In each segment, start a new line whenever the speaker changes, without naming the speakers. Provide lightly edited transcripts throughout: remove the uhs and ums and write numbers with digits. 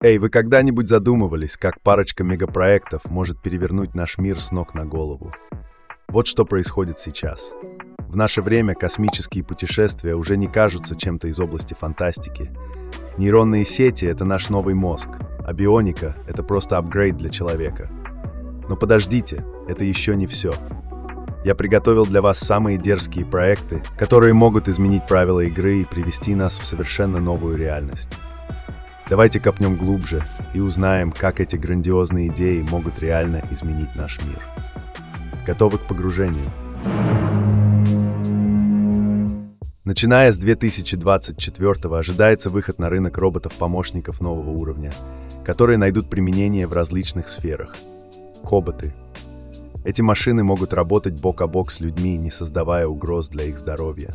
Эй, вы когда-нибудь задумывались, как парочка мегапроектов может перевернуть наш мир с ног на голову? Вот что происходит сейчас. В наше время космические путешествия уже не кажутся чем-то из области фантастики. Нейронные сети — это наш новый мозг, а бионика — это просто апгрейд для человека. Но подождите, это еще не все. Я приготовил для вас самые дерзкие проекты, которые могут изменить правила игры и привести нас в совершенно новую реальность. Давайте копнем глубже и узнаем, как эти грандиозные идеи могут реально изменить наш мир. Готовы к погружению? Начиная с 2024-го ожидается выход на рынок роботов-помощников нового уровня, которые найдут применение в различных сферах. Коботы. Эти машины могут работать бок о бок с людьми, не создавая угроз для их здоровья.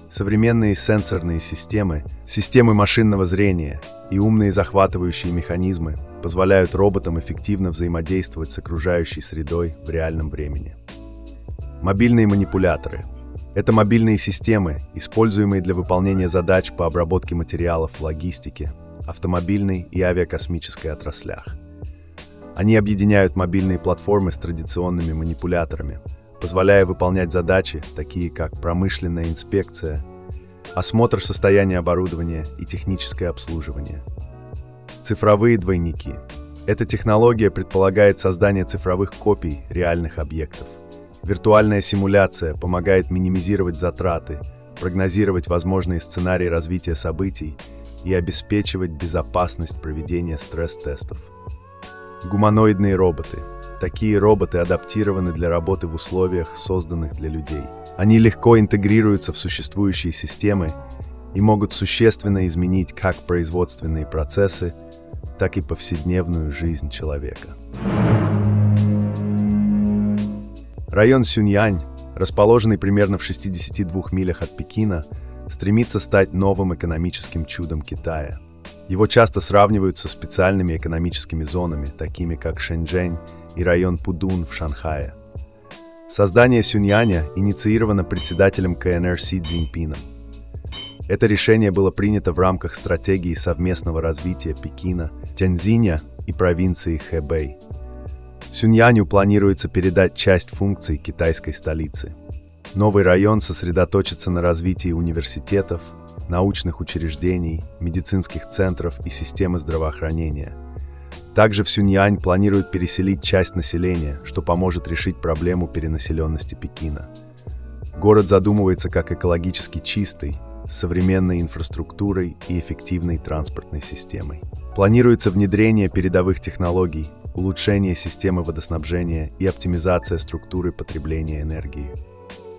Современные сенсорные системы, системы машинного зрения и умные захватывающие механизмы позволяют роботам эффективно взаимодействовать с окружающей средой в реальном времени. Мобильные манипуляторы. Это мобильные системы, используемые для выполнения задач по обработке материалов в логистике, автомобильной и авиакосмической отраслях. Они объединяют мобильные платформы с традиционными манипуляторами, позволяя выполнять задачи, такие как промышленная инспекция, осмотр состояния оборудования и техническое обслуживание. Цифровые двойники. Эта технология предполагает создание цифровых копий реальных объектов. Виртуальная симуляция помогает минимизировать затраты, прогнозировать возможные сценарии развития событий и обеспечивать безопасность проведения стресс-тестов. Гуманоидные роботы. Такие роботы адаптированы для работы в условиях, созданных для людей. Они легко интегрируются в существующие системы и могут существенно изменить как производственные процессы, так и повседневную жизнь человека. Район Сюньянь, расположенный примерно в 62 милях от Пекина, стремится стать новым экономическим чудом Китая. Его часто сравнивают со специальными экономическими зонами, такими как Шэньчжэнь и район Пудун в Шанхае. Создание Сюньяня инициировано председателем КНР Си Цзиньпином. Это решение было принято в рамках стратегии совместного развития Пекина, Тяньцзиня и провинции Хэбэй. Сюньяню планируется передать часть функций китайской столицы. Новый район сосредоточится на развитии университетов, научных учреждений, медицинских центров и системы здравоохранения. Также в Сюньянь планируют переселить часть населения, что поможет решить проблему перенаселенности Пекина. Город задумывается как экологически чистый, с современной инфраструктурой и эффективной транспортной системой. Планируется внедрение передовых технологий, улучшение системы водоснабжения и оптимизация структуры потребления энергии.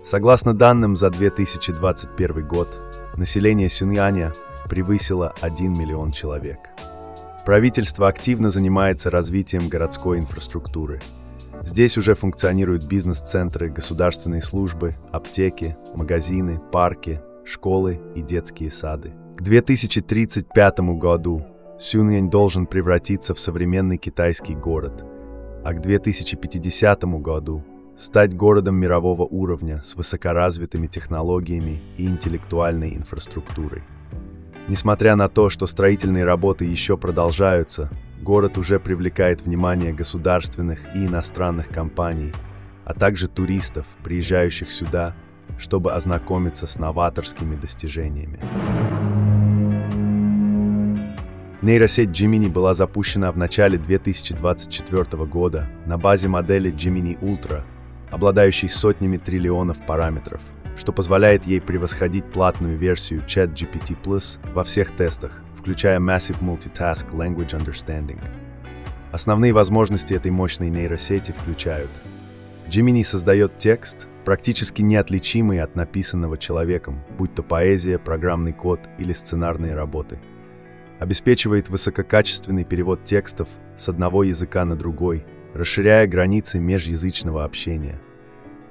Согласно данным за 2021 год, население Сюньяня превысило 1 миллион человек. Правительство активно занимается развитием городской инфраструктуры. Здесь уже функционируют бизнес-центры, государственные службы, аптеки, магазины, парки, школы и детские сады. К 2035 году Сюньянь должен превратиться в современный китайский город, а к 2050 году стать городом мирового уровня с высокоразвитыми технологиями и интеллектуальной инфраструктурой. Несмотря на то, что строительные работы еще продолжаются, город уже привлекает внимание государственных и иностранных компаний, а также туристов, приезжающих сюда, чтобы ознакомиться с новаторскими достижениями. Нейросеть Gemini была запущена в начале 2024 года на базе модели Gemini Ultra, обладающей сотнями триллионов параметров, что позволяет ей превосходить платную версию ChatGPT Plus во всех тестах, включая Massive Multitask Language Understanding. Основные возможности этой мощной нейросети включают: Gemini создает текст, практически неотличимый от написанного человеком, будь то поэзия, программный код или сценарные работы. Обеспечивает высококачественный перевод текстов с одного языка на другой, расширяя границы межязычного общения.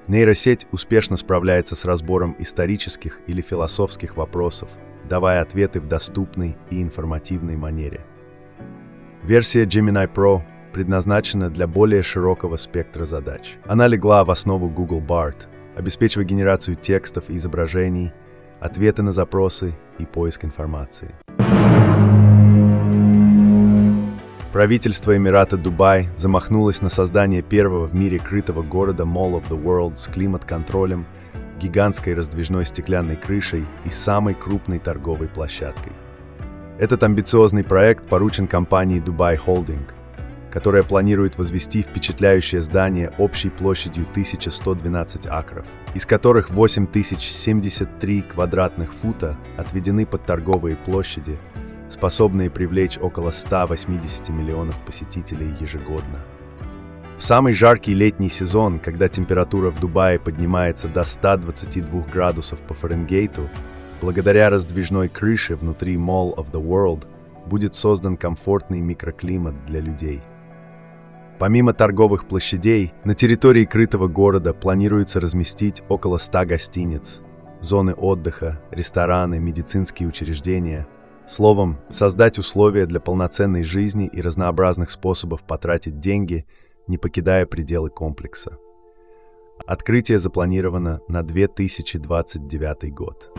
Нейросеть успешно справляется с разбором исторических или философских вопросов, давая ответы в доступной и информативной манере. Версия Gemini Pro предназначена для более широкого спектра задач. Она легла в основу Google Bard, обеспечивая генерацию текстов и изображений, ответы на запросы и поиск информации. Правительство Эмирата Дубай замахнулось на создание первого в мире крытого города Mall of the World с климат-контролем, гигантской раздвижной стеклянной крышей и самой крупной торговой площадкой. Этот амбициозный проект поручен компании Dubai Holding, которая планирует возвести впечатляющее здание общей площадью 1112 акров, из которых 8073 квадратных фута отведены под торговые площади, способные привлечь около 180 миллионов посетителей ежегодно. В самый жаркий летний сезон, когда температура в Дубае поднимается до 122 градусов по Фаренгейту, благодаря раздвижной крыше внутри Mall of the World будет создан комфортный микроклимат для людей. Помимо торговых площадей, на территории крытого города планируется разместить около 100 гостиниц, зоны отдыха, рестораны, медицинские учреждения. Словом, создать условия для полноценной жизни и разнообразных способов потратить деньги, не покидая пределы комплекса. Открытие запланировано на 2029 год.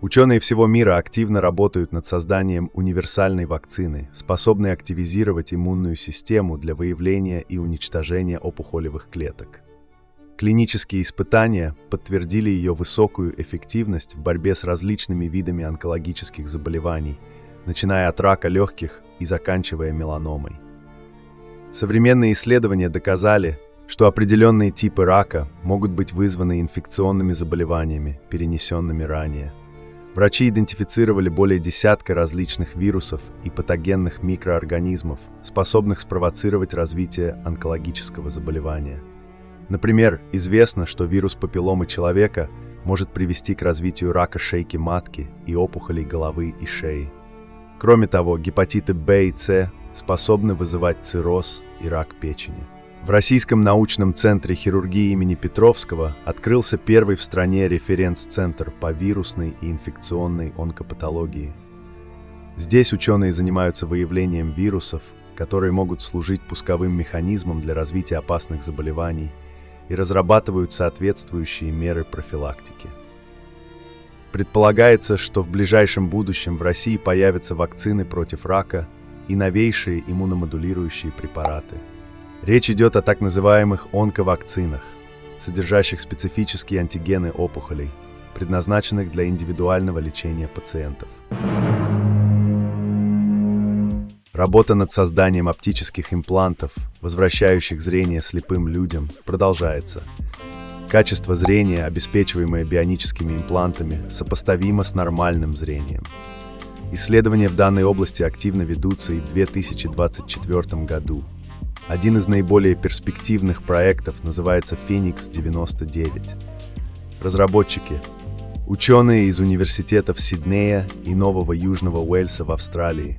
Ученые всего мира активно работают над созданием универсальной вакцины, способной активизировать иммунную систему для выявления и уничтожения опухолевых клеток. Клинические испытания подтвердили ее высокую эффективность в борьбе с различными видами онкологических заболеваний, начиная от рака легких и заканчивая меланомой. Современные исследования доказали, что определенные типы рака могут быть вызваны инфекционными заболеваниями, перенесенными ранее. Врачи идентифицировали более десятка различных вирусов и патогенных микроорганизмов, способных спровоцировать развитие онкологического заболевания. Например, известно, что вирус папилломы человека может привести к развитию рака шейки матки и опухолей головы и шеи. Кроме того, гепатиты В и С способны вызывать цирроз и рак печени. В Российском научном центре хирургии имени Петровского открылся первый в стране референс-центр по вирусной и инфекционной онкопатологии. Здесь ученые занимаются выявлением вирусов, которые могут служить пусковым механизмом для развития опасных заболеваний, и разрабатывают соответствующие меры профилактики. Предполагается, что в ближайшем будущем в России появятся вакцины против рака и новейшие иммуномодулирующие препараты. Речь идет о так называемых онковакцинах, содержащих специфические антигены опухолей, предназначенных для индивидуального лечения пациентов. Работа над созданием оптических имплантов, возвращающих зрение слепым людям, продолжается. Качество зрения, обеспечиваемое бионическими имплантами, сопоставимо с нормальным зрением. Исследования в данной области активно ведутся и в 2024 году. Один из наиболее перспективных проектов называется «Феникс-99». Разработчики – ученые из университетов Сиднея и Нового Южного Уэльса в Австралии.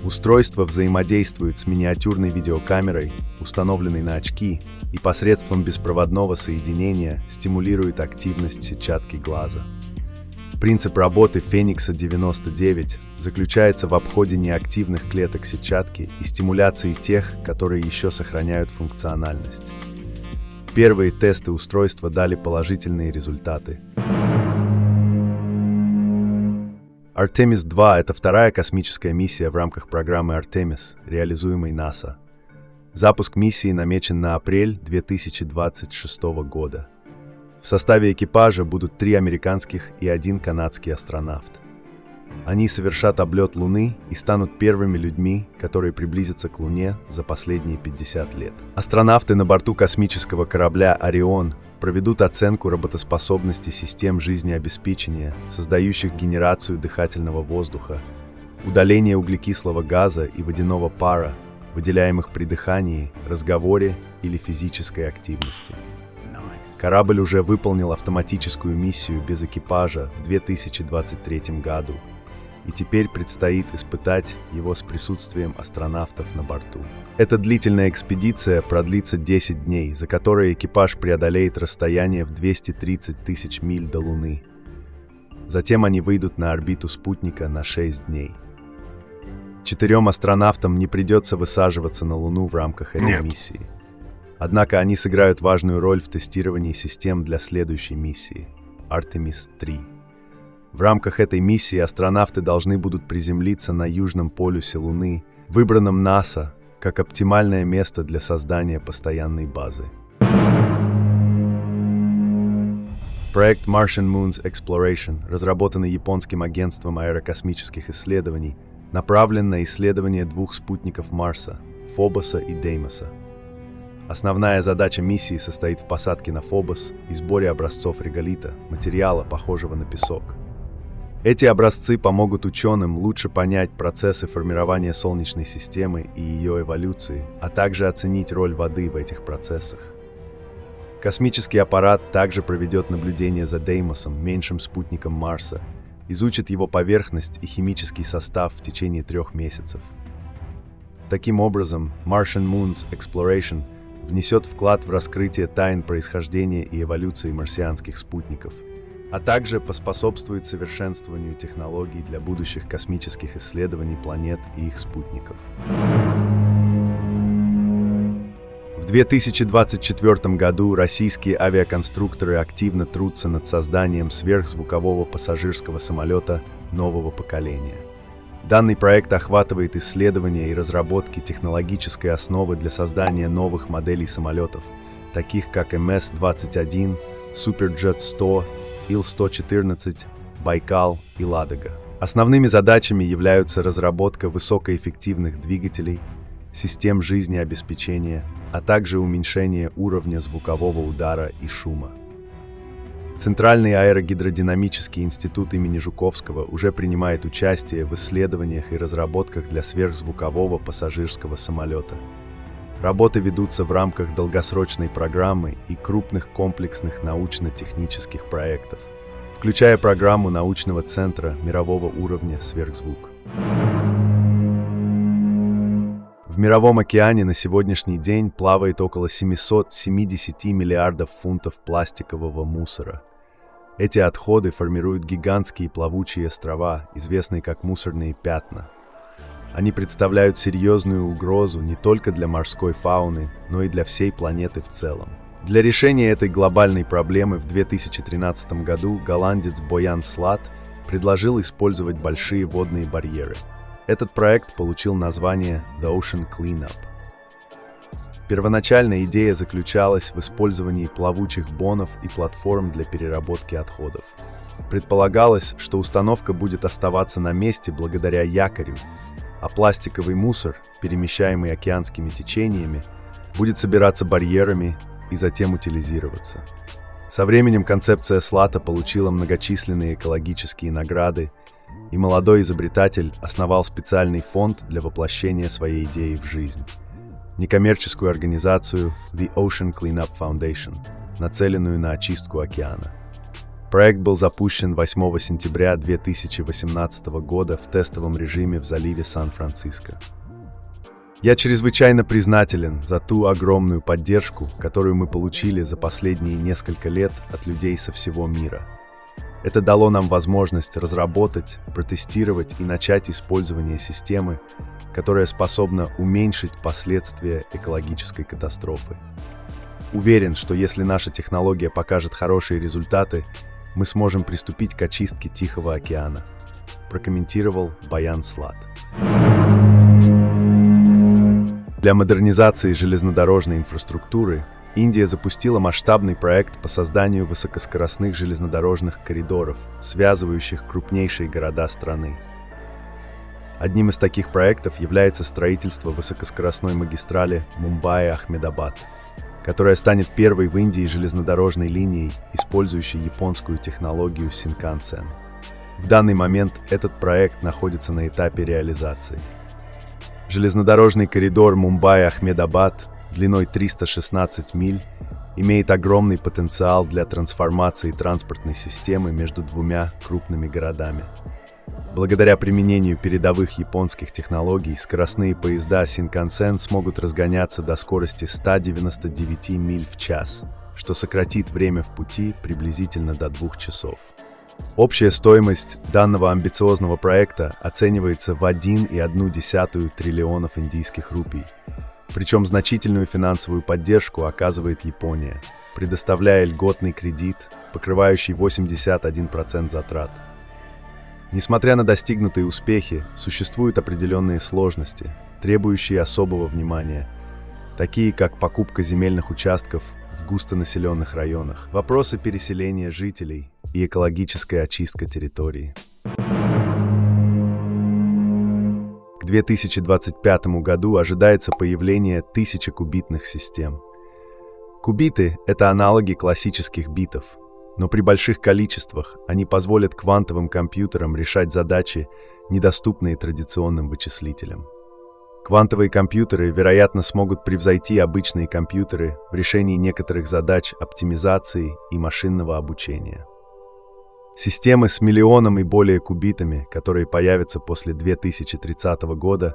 Устройство взаимодействует с миниатюрной видеокамерой, установленной на очки, и посредством беспроводного соединения стимулирует активность сетчатки глаза. Принцип работы Феникса-99 заключается в обходе неактивных клеток сетчатки и стимуляции тех, которые еще сохраняют функциональность. Первые тесты устройства дали положительные результаты. Артемис-2 – это вторая космическая миссия в рамках программы Артемис, реализуемой НАСА. Запуск миссии намечен на апрель 2026 года. В составе экипажа будут 3 американских и 1 канадский астронавт. Они совершат облет Луны и станут первыми людьми, которые приблизятся к Луне за последние 50 лет. Астронавты на борту космического корабля «Орион» проведут оценку работоспособности систем жизнеобеспечения, создающих генерацию дыхательного воздуха, удаление углекислого газа и водяного пара, выделяемых при дыхании, разговоре или физической активности. Корабль уже выполнил автоматическую миссию без экипажа в 2023 году, и теперь предстоит испытать его с присутствием астронавтов на борту. Эта длительная экспедиция продлится 10 дней, за которые экипаж преодолеет расстояние в 230 тысяч миль до Луны. Затем они выйдут на орбиту спутника на 6 дней. 4 астронавтам не придется высаживаться на Луну в рамках этой миссии. Однако они сыграют важную роль в тестировании систем для следующей миссии – Артемис-3. В рамках этой миссии астронавты должны будут приземлиться на южном полюсе Луны, выбранном НАСА как оптимальное место для создания постоянной базы. Проект Martian Moons Exploration, разработанный японским агентством аэрокосмических исследований, направлен на исследование двух спутников Марса – Фобоса и Деймоса. Основная задача миссии состоит в посадке на Фобос и сборе образцов реголита, материала, похожего на песок. Эти образцы помогут ученым лучше понять процессы формирования Солнечной системы и ее эволюции, а также оценить роль воды в этих процессах. Космический аппарат также проведет наблюдение за Деймосом, меньшим спутником Марса, изучит его поверхность и химический состав в течение 3 месяцев. Таким образом, Martian Moons Exploration внесет вклад в раскрытие тайн происхождения и эволюции марсианских спутников, а также поспособствует совершенствованию технологий для будущих космических исследований планет и их спутников. В 2024 году российские авиаконструкторы активно трудятся над созданием сверхзвукового пассажирского самолета нового поколения. Данный проект охватывает исследования и разработки технологической основы для создания новых моделей самолетов, таких как МС-21, Суперджет-100, Ил-114, Байкал и Ладога. Основными задачами являются разработка высокоэффективных двигателей, систем жизнеобеспечения, а также уменьшение уровня звукового удара и шума. Центральный аэрогидродинамический институт имени Жуковского уже принимает участие в исследованиях и разработках для сверхзвукового пассажирского самолета. Работы ведутся в рамках долгосрочной программы и крупных комплексных научно-технических проектов, включая программу научного центра мирового уровня «Сверхзвук». В Мировом океане на сегодняшний день плавает около 770 миллиардов фунтов пластикового мусора. Эти отходы формируют гигантские плавучие острова, известные как мусорные пятна. Они представляют серьезную угрозу не только для морской фауны, но и для всей планеты в целом. Для решения этой глобальной проблемы в 2013 году голландец Боян Слат предложил использовать большие водные барьеры. Этот проект получил название The Ocean Cleanup. Первоначальная идея заключалась в использовании плавучих бонов и платформ для переработки отходов. Предполагалось, что установка будет оставаться на месте благодаря якорю, а пластиковый мусор, перемещаемый океанскими течениями, будет собираться барьерами и затем утилизироваться. Со временем концепция Слата получила многочисленные экологические награды, и молодой изобретатель основал специальный фонд для воплощения своей идеи в жизнь – некоммерческую организацию The Ocean Cleanup Foundation, нацеленную на очистку океана. Проект был запущен 8 сентября 2018 года в тестовом режиме в заливе Сан-Франциско. Я чрезвычайно признателен за ту огромную поддержку, которую мы получили за последние несколько лет от людей со всего мира. Это дало нам возможность разработать, протестировать и начать использование системы, которая способна уменьшить последствия экологической катастрофы. Уверен, что если наша технология покажет хорошие результаты, мы сможем приступить к очистке Тихого океана, прокомментировал Боян Слат. Для модернизации железнодорожной инфраструктуры Индия запустила масштабный проект по созданию высокоскоростных железнодорожных коридоров, связывающих крупнейшие города страны. Одним из таких проектов является строительство высокоскоростной магистрали Мумбаи-Ахмедабад, которая станет первой в Индии железнодорожной линией, использующей японскую технологию Синкансен. В данный момент этот проект находится на этапе реализации. Железнодорожный коридор Мумбаи-Ахмедабад длиной 316 миль имеет огромный потенциал для трансформации транспортной системы между двумя крупными городами. Благодаря применению передовых японских технологий, скоростные поезда Синкансен смогут разгоняться до скорости 199 миль в час, что сократит время в пути приблизительно до 2 часов. Общая стоимость данного амбициозного проекта оценивается в 1,1 триллионов индийских рупий. Причем значительную финансовую поддержку оказывает Япония, предоставляя льготный кредит, покрывающий 81% затрат. Несмотря на достигнутые успехи, существуют определенные сложности, требующие особого внимания, такие как покупка земельных участков в густонаселенных районах, вопросы переселения жителей и экологическая очистка территории. К 2025 году ожидается появление 1000 кубитных систем. Кубиты — это аналоги классических битов, но при больших количествах они позволят квантовым компьютерам решать задачи, недоступные традиционным вычислителям. Квантовые компьютеры, вероятно, смогут превзойти обычные компьютеры в решении некоторых задач оптимизации и машинного обучения. Системы с миллионом и более кубитами, которые появятся после 2030 года,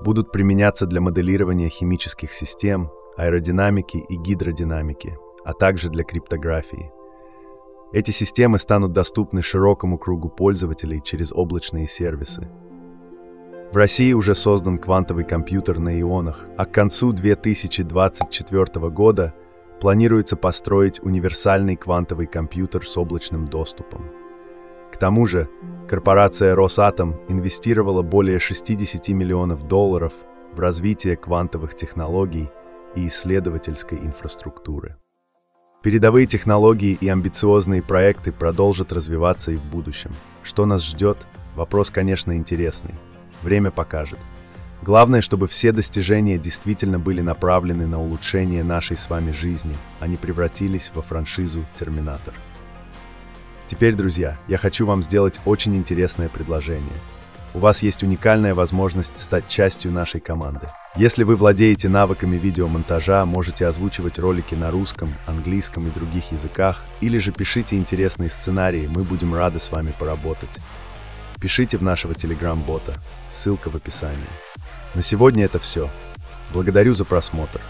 будут применяться для моделирования химических систем, аэродинамики и гидродинамики, а также для криптографии. Эти системы станут доступны широкому кругу пользователей через облачные сервисы. В России уже создан квантовый компьютер на ионах, а к концу 2024 года планируется построить универсальный квантовый компьютер с облачным доступом. К тому же, корпорация Росатом инвестировала более $60 миллионов в развитие квантовых технологий и исследовательской инфраструктуры. Передовые технологии и амбициозные проекты продолжат развиваться и в будущем. Что нас ждет? Вопрос, конечно, интересный. Время покажет. Главное, чтобы все достижения действительно были направлены на улучшение нашей с вами жизни, а не превратились во франшизу «Терминатор». Теперь, друзья, я хочу вам сделать очень интересное предложение. У вас есть уникальная возможность стать частью нашей команды. Если вы владеете навыками видеомонтажа, можете озвучивать ролики на русском, английском и других языках, или же пишите интересные сценарии, мы будем рады с вами поработать. Пишите в нашего телеграм-бота, ссылка в описании. На сегодня это все. Благодарю за просмотр.